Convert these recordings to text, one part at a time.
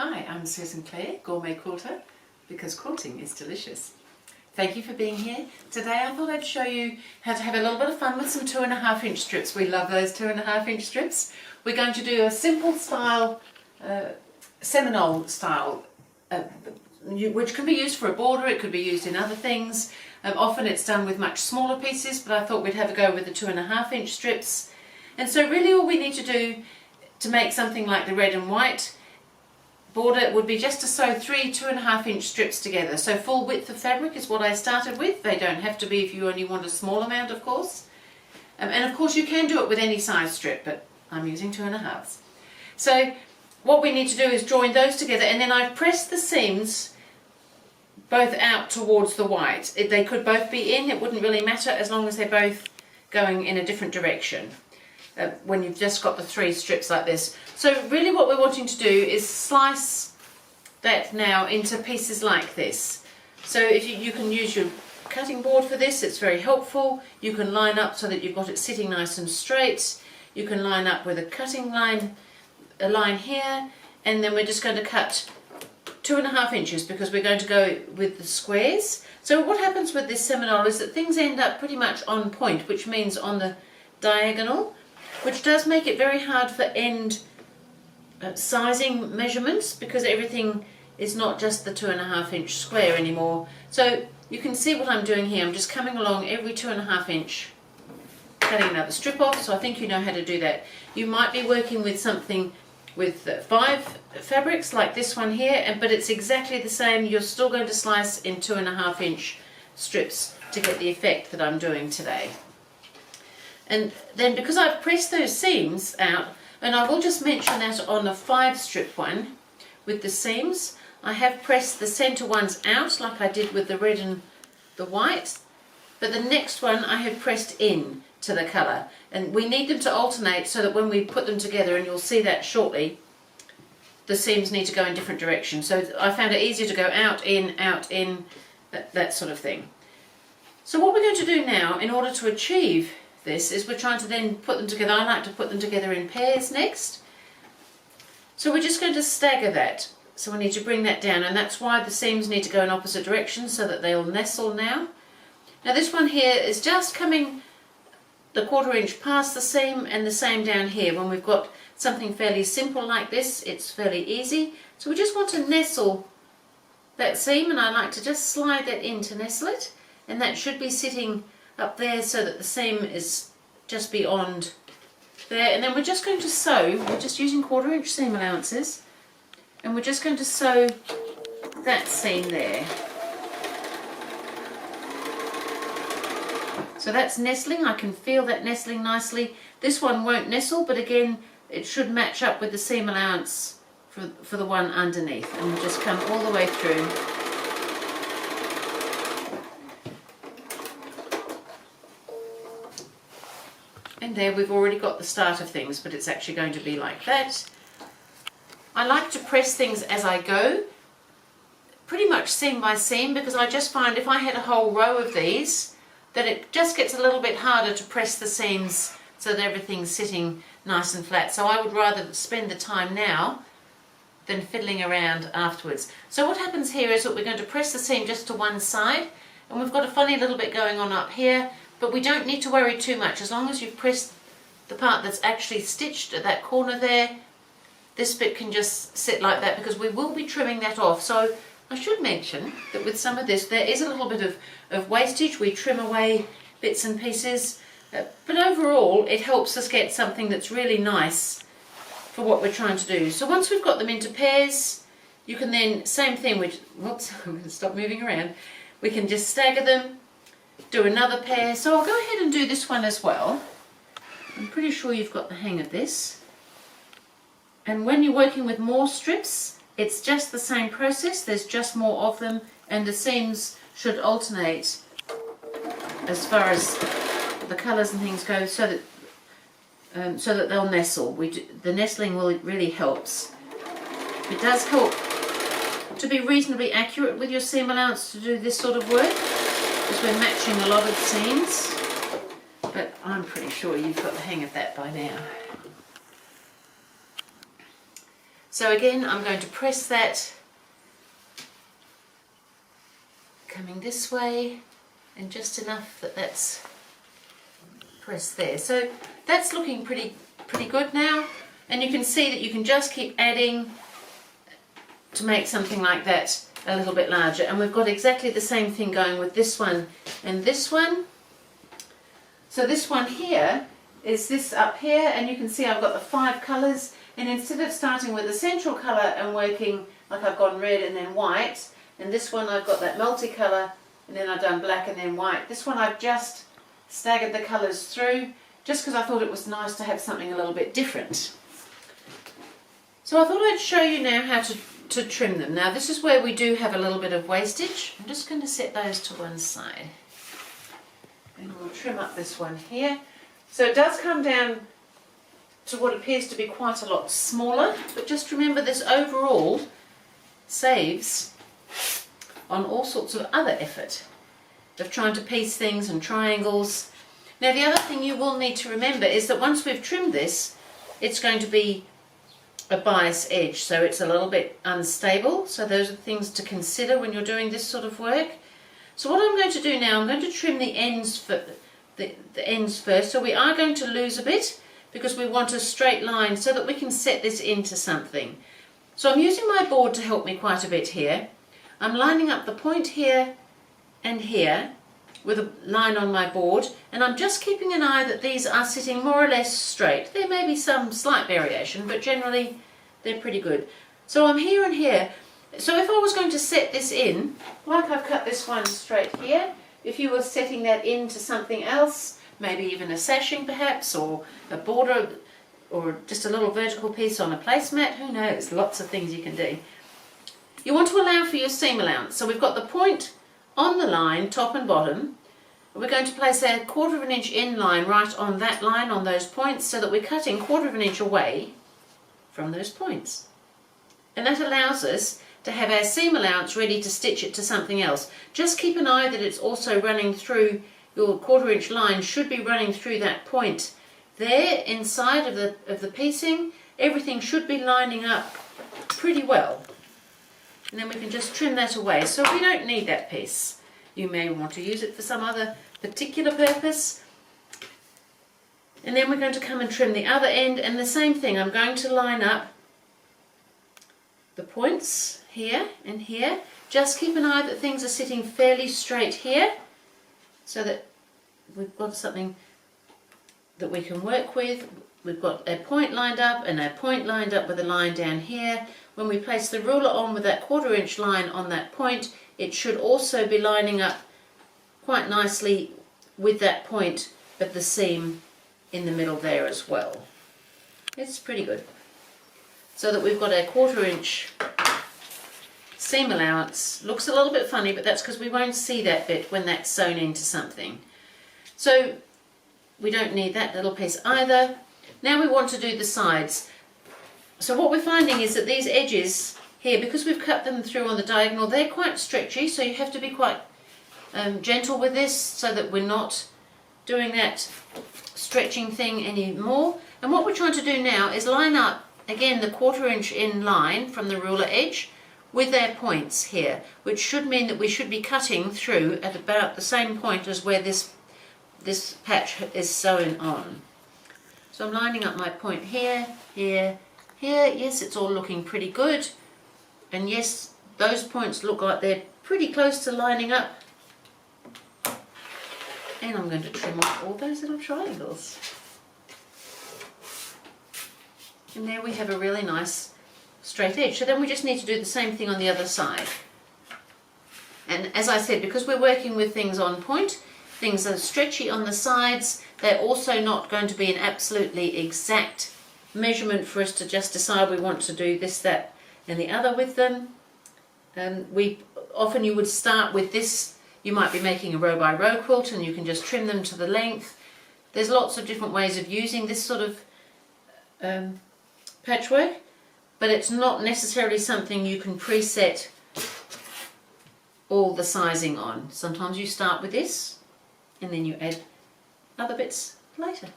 Hi, I'm Susan Clare, GourmetQuilter, because quilting is delicious. Thank you for being here. Today I thought I'd show you how to have a little bit of fun with some 2.5 inch strips. We love those 2.5 inch strips. We're going to do a simple style, Seminole style, which can be used for a border, it could be used in other things. Often it's done with much smaller pieces, but I thought we'd have a go with the 2.5 inch strips. And so really all we need to do to make something like the red and white border would be just to sew 3 2.5 inch strips together. So full width of fabric is what I started with. They don't have to be if you only want a small amount, of course. And of course you can do it with any size strip, but I'm using 2.5s. So what we need to do is join those together, and then I've pressed the seams both out towards the white. They could both be in, it wouldn't really matter as long as they're both going in a different direction. When you've just got the 3 strips like this. So really what we're wanting to do is slice that now into pieces like this. So if you can use your cutting board for this, it's very helpful. You can line up so that you've got it sitting nice and straight. You can line up with a cutting line, a line here, and then we're just going to cut 2.5 inches because we're going to go with the squares. So what happens with this Seminole is that things end up pretty much on point, which means on the diagonal, which does make it very hard for end sizing measurements because everything is not just the 2.5 inch square anymore. So you can see what I'm doing here. I'm just coming along every 2.5 inch, cutting another strip off, so I think you know how to do that. You might be working with something with 5 fabrics like this one here, but it's exactly the same. You're still going to slice in 2.5 inch strips to get the effect that I'm doing today. And then because I've pressed those seams out, and I will just mention that on the 5 strip one with the seams, I have pressed the centre ones out like I did with the red and the white, but the next one I have pressed in to the colour. And we need them to alternate so that when we put them together, and you'll see that shortly, the seams need to go in different directions. So I found it easier to go out, in, that sort of thing. So what we're going to do now in order to achieve this is we're trying to then put them together. I like to put them together in pairs next. So we're just going to stagger that. So we need to bring that down, and that's why the seams need to go in opposite directions so that they'll nestle now. Now this one here is just coming the 1/4 inch past the seam, and the same down here. When we've got something fairly simple like this, it's fairly easy. So we just want to nestle that seam, and I like to just slide that in to nestle it, and that should be sitting up there so that the seam is just beyond there. And then we're just going to sew, we're just using 1/4 inch seam allowances, and we're just going to sew that seam there. So that's nestling, I can feel that nestling nicely. This one won't nestle, but again it should match up with the seam allowance for the one underneath, and we'll just come all the way through. And there we've already got the start of things, but it's actually going to be like that. I like to press things as I go, pretty much seam by seam, because I just find if I had a whole row of these, that it just gets a little bit harder to press the seams so that everything's sitting nice and flat. So I would rather spend the time now than fiddling around afterwards. So what happens here is that we're going to press the seam just to one side, and we've got a funny little bit going on up here. But we don't need to worry too much. As long as you've pressed the part that's actually stitched at that corner there, this bit can just sit like that because we will be trimming that off. So I should mention that with some of this there is a little bit of wastage. We trim away bits and pieces, but overall it helps us get something that's really nice for what we're trying to do. So once we've got them into pairs, you can then, same thing with, whoops, I'm going to stop moving around. We can just stagger them, do another pair. So I'll go ahead and do this one as well. I'm pretty sure you've got the hang of this. And when you're working with more strips, it's just the same process. There's just more of them, and the seams should alternate as far as the colours and things go, so that they'll nestle. The nestling really helps. It does help to be reasonably accurate with your seam allowance to do this sort of work, because we're matching a lot of seams, but I'm pretty sure you've got the hang of that by now. So again, I'm going to press that coming this way, and just enough that that's pressed there. So that's looking pretty good now, and you can see that you can just keep adding to make something like that a little bit larger. And we've got exactly the same thing going with this one and this one. So this one here is this up here, and you can see I've got the 5 colours, and instead of starting with the central colour and working like I've gone red and then white, and this one I've got that multicolour and then I've done black and then white. This one I've just staggered the colours through just because I thought it was nice to have something a little bit different. So I thought I'd show you now how to trim them. Now this is where we do have a little bit of wastage. I'm just going to set those to one side. And we'll trim up this one here. So it does come down to what appears to be quite a lot smaller, but just remember this overall saves on all sorts of other effort of trying to piece things and triangles. Now the other thing you will need to remember is that once we've trimmed this, it's going to be a bias edge, so it's a little bit unstable. So those are things to consider when you're doing this sort of work. So what I'm going to do now, I'm going to trim the ends first. So we are going to lose a bit because we want a straight line so that we can set this into something. So I'm using my board to help me quite a bit here. I'm lining up the point here and here with a line on my board, and I'm just keeping an eye that these are sitting more or less straight. There may be some slight variation, but generally they're pretty good. So I'm here and here. So if I was going to set this in, like I've cut this one straight here, if you were setting that into something else, maybe even a sashing perhaps, or a border, or just a little vertical piece on a placemat, who knows, lots of things you can do. You want to allow for your seam allowance. So we've got the point on the line, top and bottom. We're going to place a 1/4 of an inch in line right on that line, on those points, so that we're cutting 1/4 of an inch away from those points. And that allows us to have our seam allowance ready to stitch it to something else. Just keep an eye that it's also running through, your 1/4 inch line should be running through that point there inside of the piecing. Everything should be lining up pretty well. And then we can just trim that away. So we don't need that piece. You may want to use it for some other particular purpose. And then we're going to come and trim the other end, and the same thing, I'm going to line up the points here and here. Just keep an eye that things are sitting fairly straight here, so that we've got something that we can work with. We've got a point lined up and a point lined up with a line down here. When we place the ruler on with that 1/4 inch line on that point, it should also be lining up quite nicely with that point of the seam in the middle there as well. It's pretty good. So that we've got a 1/4 inch seam allowance. Looks a little bit funny, but that's because we won't see that bit when that's sewn into something. So we don't need that little piece either. Now we want to do the sides. So what we're finding is that these edges here, because we've cut them through on the diagonal, they're quite stretchy, so you have to be quite gentle with this so that we're not doing that stretching thing anymore. And what we're trying to do now is line up again the 1/4 inch in line from the ruler edge with our points here, which should mean that we should be cutting through at about the same point as where this patch is sewn on. So I'm lining up my point here, here, here. Yes, it's all looking pretty good. And yes, those points look like they're pretty close to lining up. And I'm going to trim off all those little triangles. And there we have a really nice straight edge. So then we just need to do the same thing on the other side. And as I said, because we're working with things on point, things are stretchy on the sides, they're also not going to be an absolutely exact measurement for us to just decide we want to do this, that and the other with them. Often you would start with this, you might be making a row by row quilt and you can just trim them to the length. There's lots of different ways of using this sort of patchwork, but it's not necessarily something you can preset all the sizing on. Sometimes you start with this and then you add other bits later.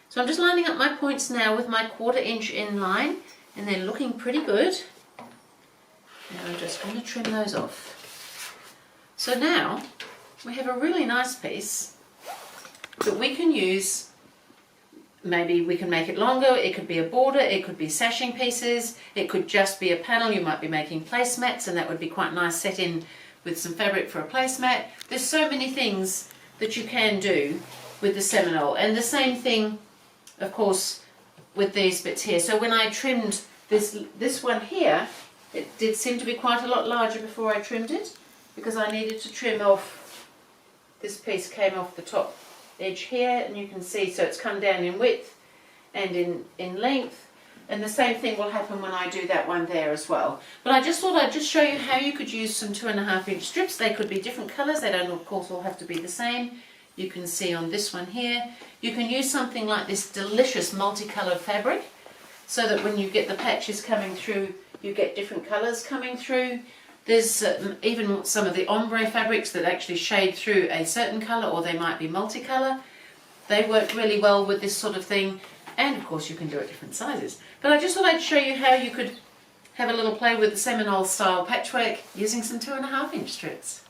So I'm just lining up my points now with my 1/4 inch in line, and they're looking pretty good. Now I'm just going to trim those off. So now we have a really nice piece that we can use. Maybe we can make it longer, it could be a border, it could be sashing pieces, it could just be a panel. You might be making placemats, and that would be quite nice set in with some fabric for a placemat. There's so many things that you can do with the Seminole, and the same thing of course with these bits here. So when I trimmed this one here, it did seem to be quite a lot larger before I trimmed it, because I needed to trim off, this piece came off the top edge here, and you can see, so it's come down in width and in length, and the same thing will happen when I do that one there as well. But I just thought I'd just show you how you could use some 2.5 inch strips. They could be different colours, they don't of course all have to be the same. You can see on this one here, you can use something like this delicious multicoloured fabric, so that when you get the patches coming through, you get different colours coming through. There's even some of the ombre fabrics that actually shade through a certain colour, or they might be multicolour. They work really well with this sort of thing, and of course you can do it different sizes. But I just thought I'd show you how you could have a little play with the Seminole style patchwork using some 2.5 inch strips.